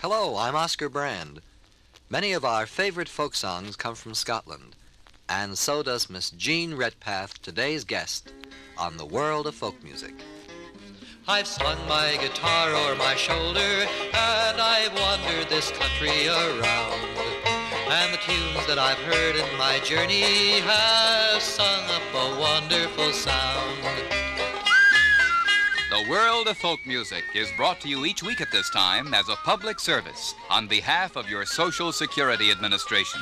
Hello, I'm Oscar Brand. Many of our favorite folk songs come from Scotland, and so does Miss Jean Redpath, today's guest on the world of folk music. I've slung my guitar o'er my shoulder, and I've wandered this country around, and the tunes that I've heard in my journey have sung up a wonderful sound. The World of Folk Music is brought to you each week at this time as a public service on behalf of your Social Security Administration.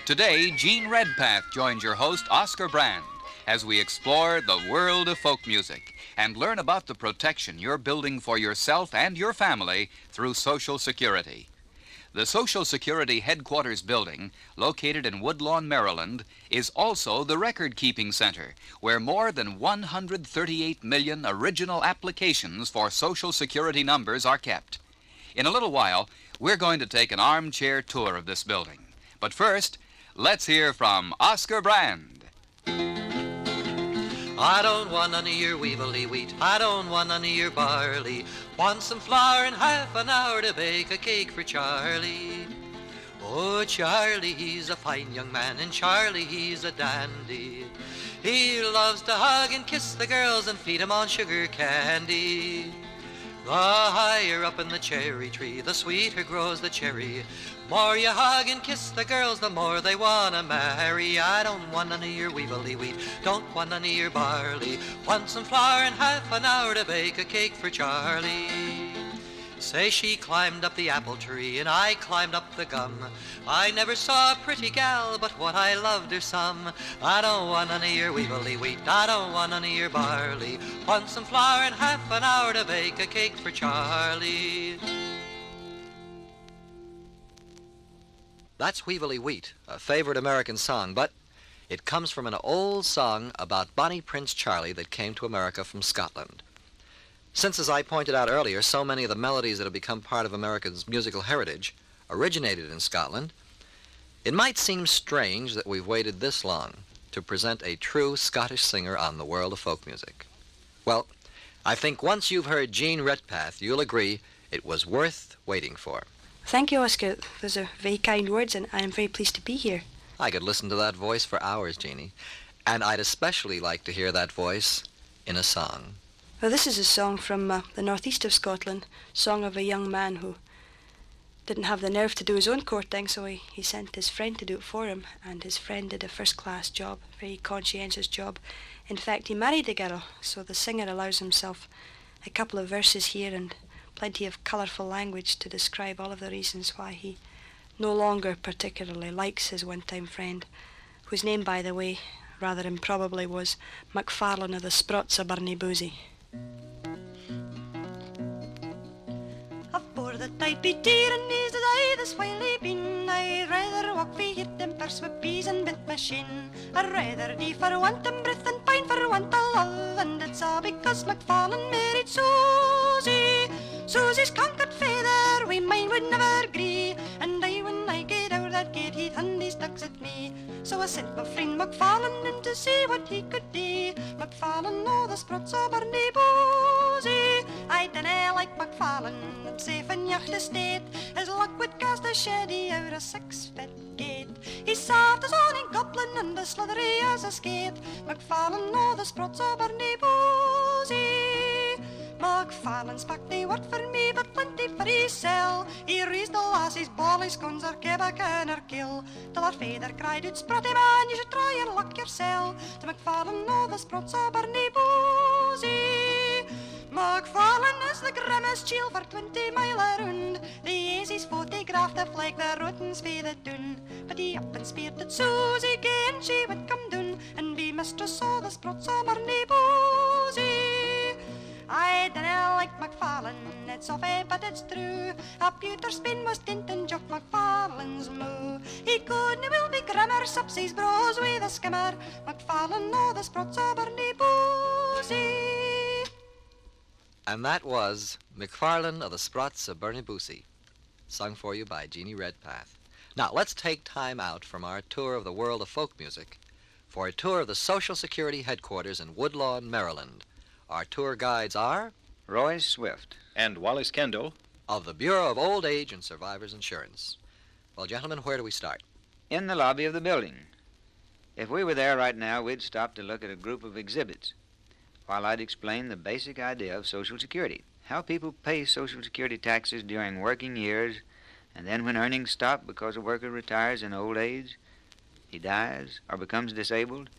Today, Jean Redpath joins your host, Oscar Brand, as we explore the world of folk music and learn about the protection you're building for yourself and your family through Social Security. The Social Security Headquarters building, located in Woodlawn, Maryland, is also the record-keeping center, where more than 138 million original applications for Social Security numbers are kept. In a little while, we're going to take an armchair tour of this building. But first, let's hear from Oscar Brand. I don't want none of your weevily wheat, I don't want none of your barley. Want some flour in half an hour to bake a cake for Charlie. Oh, Charlie, he's a fine young man, and Charlie, he's a dandy. He loves to hug and kiss the girls and feed 'em on sugar candy. The higher up in the cherry tree, the sweeter grows the cherry. More you hug and kiss the girls, the more they wanna marry. I don't want none of your weevily wheat, don't want none of your barley. Want some flour in half an hour to bake a cake for Charlie. Say she climbed up the apple tree and I climbed up the gum. I never saw a pretty gal, but what I loved her some. I don't want none of your weevily wheat, I don't want none of your barley. Want some flour in half an hour to bake a cake for Charlie. That's Weevily Wheat, a favorite American song, but it comes from an old song about Bonnie Prince Charlie that came to America from Scotland. Since, as I pointed out earlier, so many of the melodies that have become part of America's musical heritage originated in Scotland, it might seem strange that we've waited this long to present a true Scottish singer on the world of folk music. Well, I think once you've heard Jean Redpath, you'll agree it was worth waiting for. Thank you, Oscar. Those are very kind words, and I'm very pleased to be here. I could listen to that voice for hours, Jeannie. And I'd especially like to hear that voice in a song. Well, this is a song from the northeast of Scotland, song of a young man who didn't have the nerve to do his own courting, so he sent his friend to do it for him, and his friend did a first-class job, very conscientious job. In fact, he married the girl, so the singer allows himself a couple of verses here and plenty of colourful language to describe all of the reasons why he no longer particularly likes his one-time friend, whose name, by the way, rather improbably was MacFarlane of the Sprots of Burnyboozy. Afore the tide be tearing is as I this while been, I'd rather walk for hit than purse with peas and bent machine. I'd rather die for want of breath and pine for want of love, and it's all because MacFarlane married Susie. Susie's conquered feather, we mine would never agree, and when I get out that gate, he'd hand his ducks at me. So I sent my friend MacFarlane in to see what he could do. MacFarlane, oh, the Sprots of Burnyboozy. I dinna like MacFarlane, I'm safe in yacht estate. His luck would cast a sheddy out a 6-foot gate. He's soft as ony goblin and as slithery as a skate. MacFarlane, oh, the Sprots of Burnyboozy. MacFarlane spak they work for me, but plenty for himself. He raised the lassies, bally scones, or kebback and her kill. Till her father cried out, Sprotty man, you should try and lock yourself. To MacFarlane, oh, the Sprots of Burnyboozy. MacFarlane is the grimmest chiel for 20 mile around. The Azies photographed the flag, the rodents for the tune. But he up and speared at Susie again, she would come down and be mistress of the Sprots of Burnyboozy. I dinna like MacFarlane, it's offy but it's true. A pewter spin was tint and jock MacFarlane's moo. He couldna will be grimmer, sups his bros with a skimmer. MacFarlane, oh, the Sprots of Burnyboozy. And that was MacFarlane of the Sprots of Burnyboozy, sung for you by Jeannie Redpath. Now, let's take time out from our tour of the world of folk music for a tour of the Social Security headquarters in Woodlawn, Maryland. Our tour guides are Roy Swift and Wallace Kendall. of the Bureau of Old Age and Survivors Insurance. Well, gentlemen, where do we start? In the lobby of the building. If we were there right now, we'd stop to look at a group of exhibits while I'd explain the basic idea of Social Security, how people pay Social Security taxes during working years, and then when earnings stop because a worker retires in old age, he dies, or becomes disabled,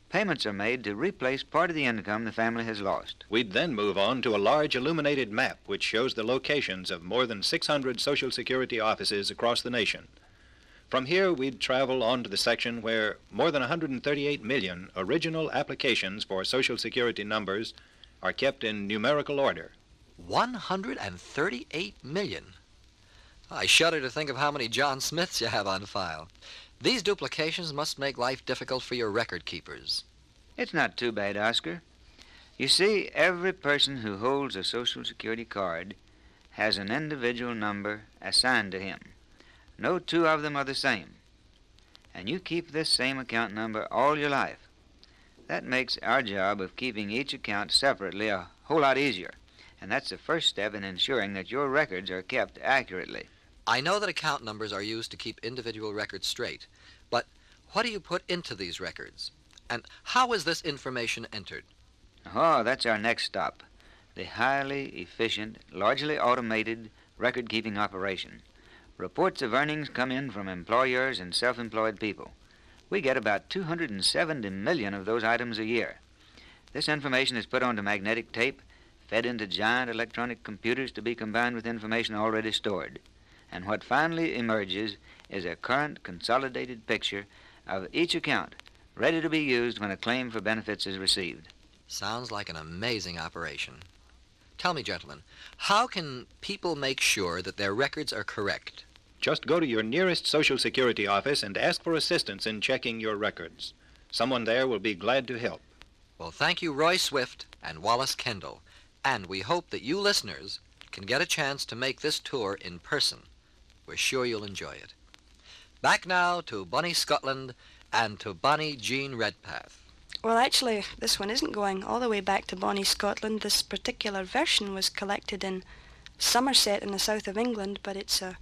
payments are made to replace part of the income the family has lost. We'd then move on to a large illuminated map which shows the locations of more than 600 Social Security offices across the nation. From here, we'd travel on to the section where more than 138 million original applications for Social Security numbers are kept in numerical order. 138 million. I shudder to think of how many John Smiths you have on file. These duplications must make life difficult for your record keepers. It's not too bad, Oscar. You see, every person who holds a Social Security card has an individual number assigned to him. No two of them are the same. And you keep this same account number all your life. That makes our job of keeping each account separately a whole lot easier. And that's the first step in ensuring that your records are kept accurately. I know that account numbers are used to keep individual records straight, but what do you put into these records? And how is this information entered? Oh, that's our next stop. The highly efficient, largely automated record-keeping operation. Reports of earnings come in from employers and self-employed people. We get about 270 million of those items a year. This information is put onto magnetic tape, fed into giant electronic computers to be combined with information already stored. And what finally emerges is a current consolidated picture of each account, ready to be used when a claim for benefits is received. Sounds like an amazing operation. Tell me, gentlemen, how can people make sure that their records are correct? Just go to your nearest Social Security office and ask for assistance in checking your records. Someone there will be glad to help. Well, thank you, Roy Swift and Wallace Kendall. And we hope that you listeners can get a chance to make this tour in person. We're sure you'll enjoy it. Back now to Bonnie Scotland and to Bonnie Jean Redpath. Well, actually, this one isn't going all the way back to Bonnie, Scotland. This particular version was collected in Somerset in the south of England, but it's a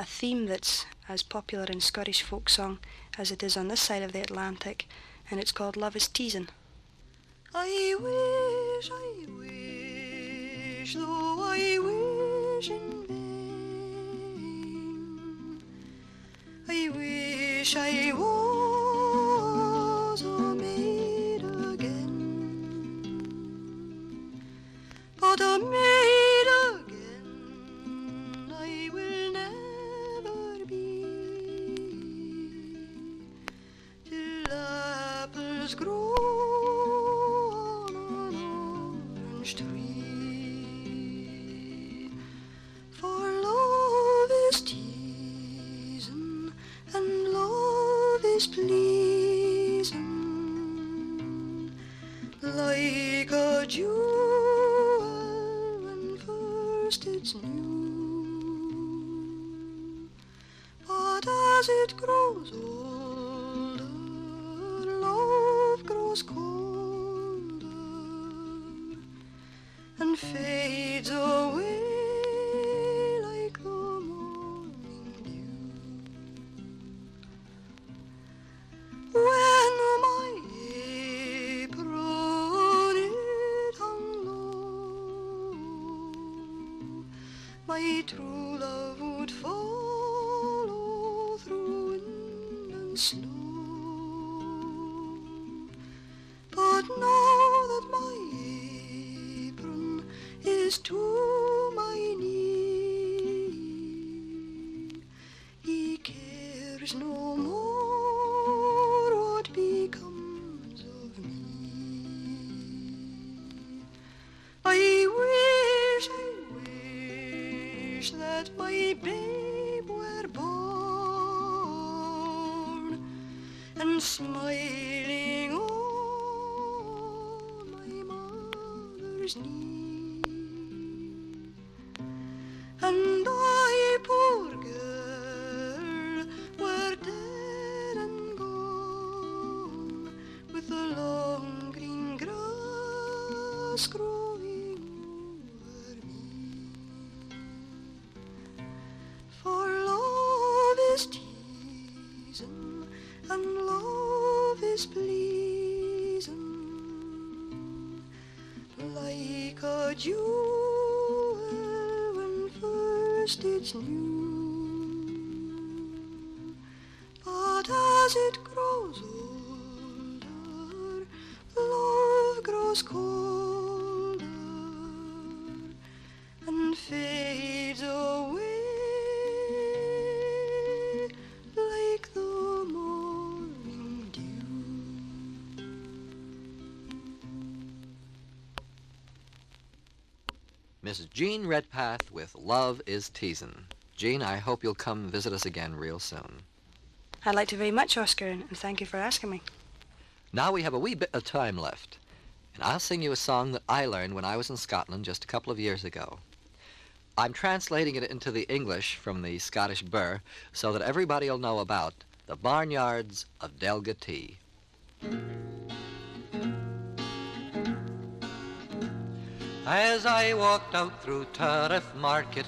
theme that's as popular in Scottish folk song as it is on this side of the Atlantic, and it's called Love is Teasin'. I wish, though I wish in vain, I wish I was a maid again, but a maid again I will never be, till apples grow on an orange tree. For love is teasing and love is pleasing, like a jewel when first it's new. But as it grows older, love grows colder and fades away like the morning dew. When my apron it hung low, my true love would follow through wind and snow. But now that my apron is to my knee, he cares no more what becomes of me. I wish that my babe were born and smiling on my mother's knee. And I, poor girl, were dead and gone, with the long green grass growing over me. a jewel when first it's new, but as it grows older, love grows colder and fades away like the morning dew. Miss Jean Redpath with Love is Teasin'. Jean, I hope you'll come visit us again real soon. I'd like to very much, Oscar, and thank you for asking me. Now we have a wee bit of time left, and I'll sing you a song that I learned when I was in Scotland just a couple of years ago. I'm translating it into the English from the Scottish burr so that everybody will know about the barnyards of Delgatee. As I walked out through Turriff Market,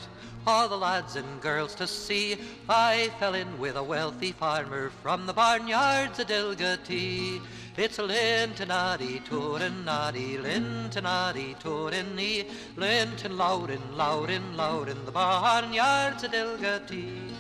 all the lads and girls to see, I fell in with a wealthy farmer from the barnyards of Delgatee. It's a Lintonaddy, Toorinaddy, Lintonaddy, Toorinee, Linton Loudon, Loudon, Loudon, the barnyards of Delgatee.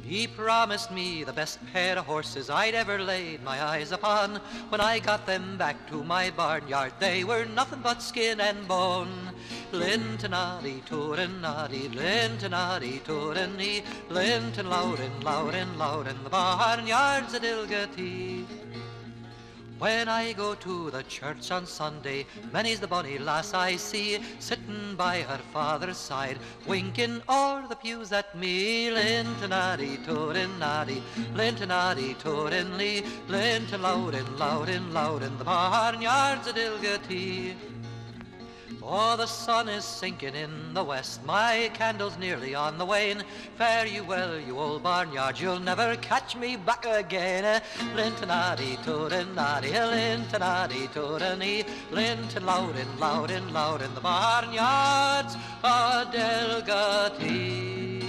He promised me the best pair of horses I'd ever laid my eyes upon. When I got them back to my barnyard, they were nothing but skin and bone. Lintonaddy, Toorinaddy, Lintonaddy, Toorinee, Linton Loudon, Loudon, Loudon, the barnyards of Delgatee. When I go to the church on Sunday, many's the bonny lass I see, sitting by her father's side, winking o'er the pews at me. Lintonaddy, Toorinaddy, Lintonaddy, Toorinlee, Linton Loudon, Loudon, Loudon, the barnyards of Delgatee. Oh, the sun is sinking in the west, my candle's nearly on the wane. Fare you well, you old barnyard, you'll never catch me back again. Lintonaddy, Toorinaddy, Lintonaddy, Toorinee, Linton Loudon, Loudon, Loudon, the barnyards of Delgatee.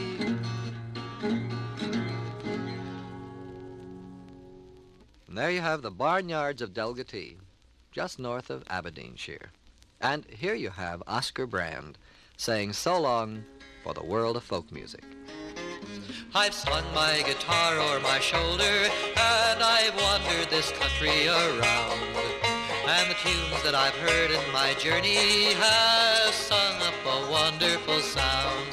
And there you have the barnyards of Delgatee, just north of Aberdeenshire. And here you have Oscar Brand saying so long for the world of folk music. I've slung my guitar o'er my shoulder and I've wandered this country around. And the tunes that I've heard in my journey have sung up a wonderful sound.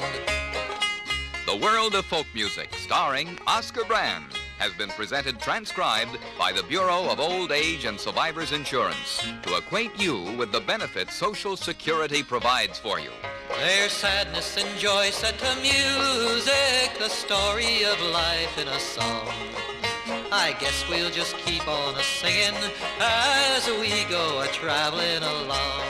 The World of Folk Music, starring Oscar Brand, has been presented transcribed by the Bureau of Old Age and Survivors Insurance to acquaint you with the benefits Social Security provides for you. There's sadness and joy set to music, the story of life in a song. I guess we'll just keep on a-singing as we go a-traveling along.